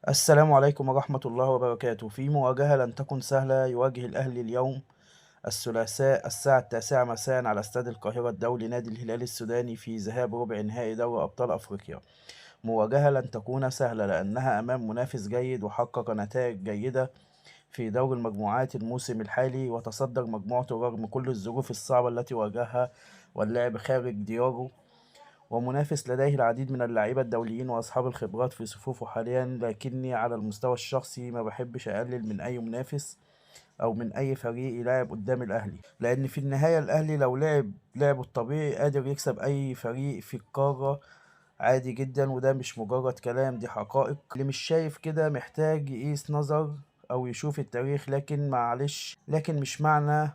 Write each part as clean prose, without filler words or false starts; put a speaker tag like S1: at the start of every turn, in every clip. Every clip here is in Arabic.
S1: السلام عليكم ورحمة الله وبركاته. في مواجهة لن تكن سهلة يواجه الأهلي اليوم الثلاثاء الساعة 9 مساء على استاد القاهرة الدولي نادي الهلال السوداني في ذهاب ربع نهائي دوري أبطال أفريقيا. مواجهة لن تكون سهلة لأنها أمام منافس جيد وحقق نتائج جيدة في دور المجموعات الموسم الحالي وتصدر مجموعته رغم كل الظروف الصعبة التي واجهها واللعب خارج دياره، ومنافس لديه العديد من اللاعبين الدوليين وأصحاب الخبرات في صفوفه حاليا. لكني على المستوى الشخصي ما بحبش أقلل من أي منافس أو من أي فريق يلعب قدام الأهلي، لأن في النهاية الأهلي لو لعب لعبه الطبيعي قادر يكسب أي فريق في القارة عادي جدا، وده مش مجرد كلام، دي حقائق. اللي مش شايف كده محتاج يقيس نظر أو يشوف التاريخ. لكن معلش، لكن مش معنى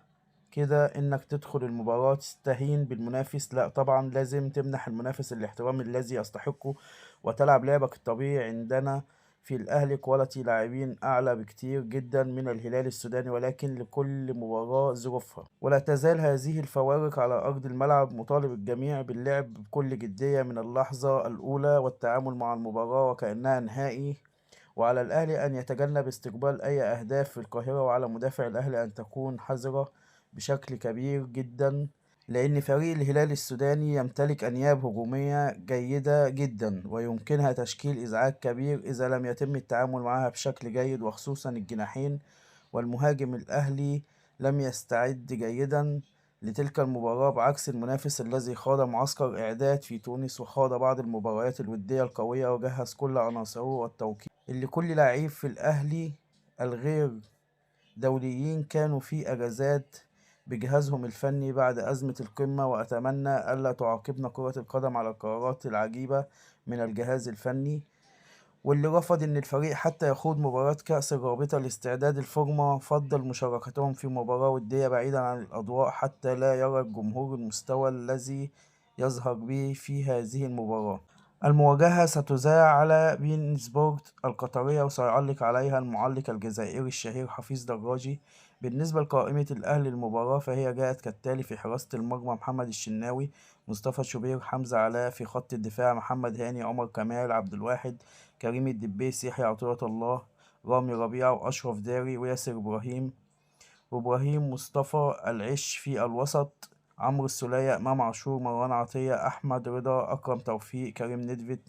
S1: كده انك تدخل المباراة تستهين بالمنافس، لا طبعا لازم تمنح المنافس الاحترام الذي يستحقه وتلعب لعبك الطبيعي. عندنا في الاهلي كواليتي لاعبين اعلى بكتير جدا من الهلال السوداني، ولكن لكل مباراة ظروفها، ولا تزال هذه الفوارق على ارض الملعب. مطالب الجميع باللعب بكل جدية من اللحظة الاولى والتعامل مع المباراة وكأنها نهائي، وعلى الأهلي أن يتجنب استقبال أي أهداف في القاهرة، وعلى مدافع الأهلي أن تكون حذرة بشكل كبير جدا، لأن فريق الهلال السوداني يمتلك أنياب هجومية جيدة جدا ويمكنها تشكيل إزعاج كبير إذا لم يتم التعامل معها بشكل جيد، وخصوصا الجناحين. والمهاجم الأهلي لم يستعد جيدا لتلك المباراة بعكس المنافس الذي خاض معسكر إعداد في تونس وخاض بعض المباريات الودية القوية وجهز كل عناصره والتوقيت اللي كل لعيب في الأهلي الغير دوليين كانوا في أجازات بجهازهم الفني بعد أزمة القمة. وأتمنى ألا تعاقبنا كرة القدم على القرارات العجيبة من الجهاز الفني، واللي رفض إن الفريق حتى يخوض مباراة كأس الرابطة لاستعداد الفورمة. فضل مشاركتهم في مباراة ودية بعيدا عن الأضواء حتى لا يرى الجمهور المستوى الذي يظهر به في هذه المباراة. المواجهة ستذاع على بين سبورت القطرية وسيعلق عليها المعلق الجزائري الشهير حفيظ دراجي. بالنسبة لقائمة الأهلي المباراة فهي جاءت كالتالي: في حراسة المرمى محمد الشناوي، مصطفى شوبير، حمزة علاء. في خط الدفاع محمد هاني، عمر كمال، عبد الواحد، كريم الدبيس، يحيى عطية الله، رامي ربيعة، وأشرف داري، وياسر إبراهيم، وإبراهيم مصطفى العش. في الوسط عمرو السولية، إمام عاشور، مروان عطية، أحمد رضا، أكرم توفيق، كريم ندفد.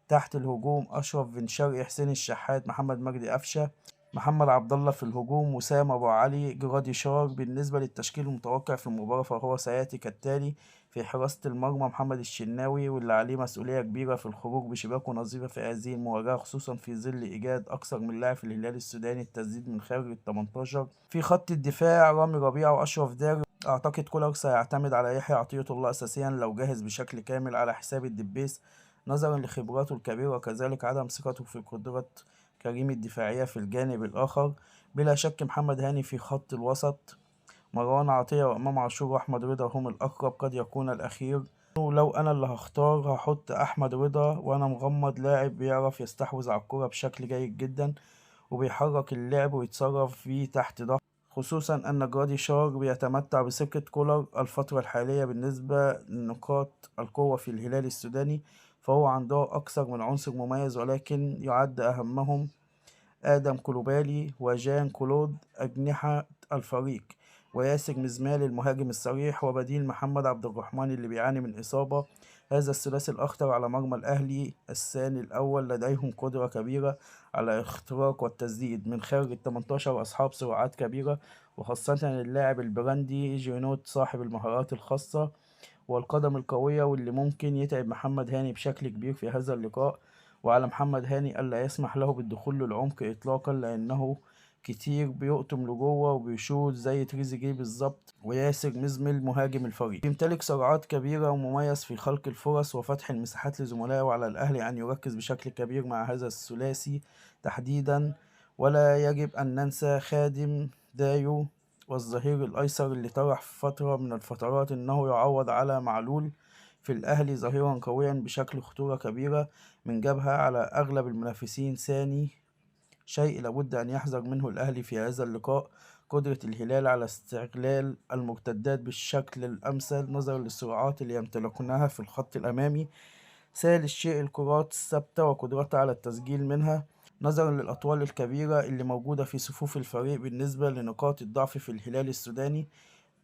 S1: تحت الهجوم أشرف بن شرقي، حسين الشحات، محمد مجدي قفشة، محمد عبد الله. في الهجوم وسام أبو علي، جرادي شار. بالنسبة للتشكيل المتوقع في المباراة فهو سيأتي كالتالي: في حراسة المرمى محمد الشناوي، واللي عليه مسؤولية كبيرة في الخروج بشباك نظيفة في هذه المواجهة، خصوصا في ظل إيجاد أكثر من لاعب في الهلال السوداني التسديد من خارج ال 18. في خط الدفاع رامي ربيعة وأشرف داري. أعتقد كولر سيعتمد على يحيى عطية الله أساسيا لو جاهز بشكل كامل على حساب الدبيس نظرا لخبراته الكبيرة، وكذلك عدم ثقته في قدرة كريم الدفاعية في الجانب الآخر. بلا شك محمد هاني في خط الوسط، مروان عطية وإمام عاشور وأحمد رضا هم الأقرب، قد يكون الأخير. ولو أنا اللي هختار هحط أحمد رضا وأنا مغمض، لاعب بيعرف يستحوذ على الكرة بشكل جيد جدا وبيحرك اللعب ويتصرف فيه تحت ضغط، خصوصا أن جرادي شار بيتمتع بثقة كولر الفترة الحالية. بالنسبة لنقاط القوة في الهلال السوداني فهو عنده أكثر من عنصر مميز، ولكن يعد أهمهم آدم كولوبالي وجان كلود أجنحة الفريق، وياسر مزمال المهاجم الصريح، وبديل محمد عبد الرحمن اللي بيعاني من إصابة. هذا الثلاثي الأخطر على مرمى الأهلي الثاني الأول لديهم قدرة كبيرة على الاختراق والتسديد من خارج ال 18 وأصحاب سرعات كبيرة، وخاصة اللاعب البراندي جينوت صاحب المهارات الخاصة والقدم القوية، واللي ممكن يتعب محمد هاني بشكل كبير في هذا اللقاء. وعلى محمد هاني ألا يسمح له بالدخول للعمق إطلاقا، لأنه كتير بيقطم لجوه وبيشوط زي تريزيجيه بالظبط. وياسر مزمل مهاجم الفريق يمتلك سرعات كبيرة ومميز في خلق الفرص وفتح المساحات لزملائه، وعلى الأهلي أن يركز بشكل كبير مع هذا الثلاثي تحديدا. ولا يجب أن ننسى خادم دايو والظهير الأيسر اللي طرح في فترة من الفترات إنه يعوض على معلول في الأهلي ظهيرا قويا بشكل خطورة كبيرة من جبهة على أغلب المنافسين. ثاني شيء لابد أن يحذر منه الأهلي في هذا اللقاء قدرة الهلال على استغلال المرتدات بالشكل الأمثل نظرا للسرعات اللي يمتلكونها في الخط الأمامي. ثالث شيء الكرات الثابتة وقدرتها على التسجيل منها. نظرا للأطوال الكبيرة اللي موجودة في صفوف الفريق بالنسبة لنقاط الضعف في الهلال السوداني،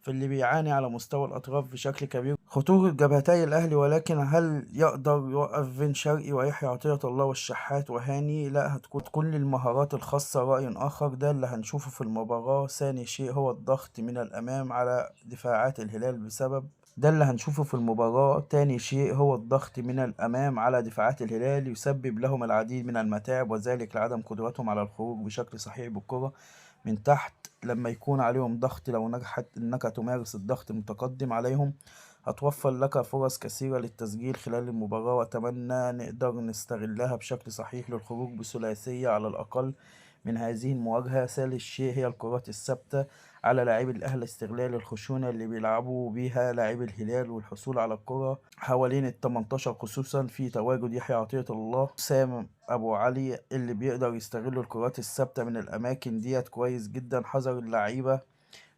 S1: في اللي بيعاني على مستوى الأطراف بشكل كبير خطورة جبهتي الأهلي. ولكن هل يقدر يوقف بن شرقي ويحيى عطية الله والشحات وهاني؟ لا، هتكون للمهارات الخاصة رأي آخر. ده اللي هنشوفه في المباراة. ثاني شيء هو الضغط من الأمام على دفاعات الهلال بسبب ده اللي هنشوفه في المباراة. تاني شيء هو الضغط من الأمام على دفاعات الهلال يسبب لهم العديد من المتاعب، وذلك لعدم قدرتهم على الخروج بشكل صحيح بالكرة من تحت لما يكون عليهم ضغط. لو نجحت إنك تمارس الضغط المتقدم عليهم هتوفر لك فرص كثيرة للتسجيل خلال المباراة، وأتمنى نقدر نستغلها بشكل صحيح للخروج بثلاثية على الأقل من هذه المواجهة. ثالث شيء هي الكرات الثابتة على لاعبي الأهلي، استغلال الخشونة اللي بيلعبوا بيها لاعبي الهلال والحصول على الكرة حوالين ال18، خصوصا في تواجد يحيى عطية الله سام أبو علي اللي بيقدر يستغل الكرات الثابتة من الأماكن ديت كويس جدا. حذر اللعيبة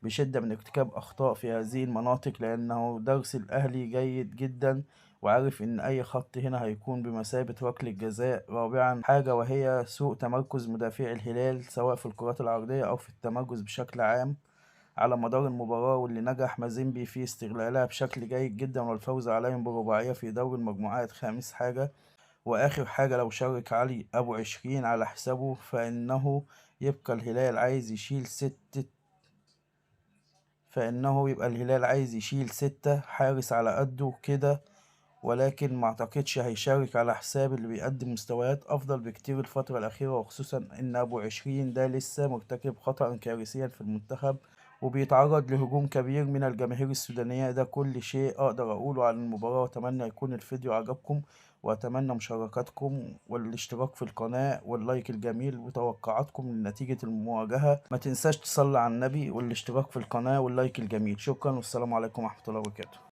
S1: بشدة من ارتكاب أخطاء في هذه المناطق، لأنه درس الأهلي جيد جدا وعارف إن أي خط هنا هيكون بمثابة ركلة جزاء. رابعا حاجة وهي سوء تمركز مدافعي الهلال سواء في الكرات العرضية أو في التمركز بشكل عام على مدار المباراة، واللي نجح مازيمبي في استغلالها بشكل جيد جدا والفوز عليهم برباعية في دوري المجموعات. خامس حاجة وآخر حاجة، لو شارك علي أبو 20 على حسابه فإنه يبقى الهلال عايز يشيل ستة فإنه يبقى الهلال عايز يشيل 6 حارس على قده كده. ولكن ما اعتقدش هيشارك على حساب اللي بيقدم مستويات افضل بكتير الفترة الاخيرة، وخصوصا ان ابو 20 ده لسه مرتكب خطأ كارثيا في المنتخب وبيتعرض لهجوم كبير من الجماهير السودانية. ده كل شيء اقدر اقوله عن المباراة، واتمنى يكون الفيديو عجبكم، واتمنى مشاركاتكم والاشتراك في القناة واللايك الجميل وتوقعاتكم لنتيجة المواجهة. ما تنساش تصلي على النبي والاشتراك في القناة واللايك الجميل. شكرا والسلام عليكم ورحمة الله وبركاته.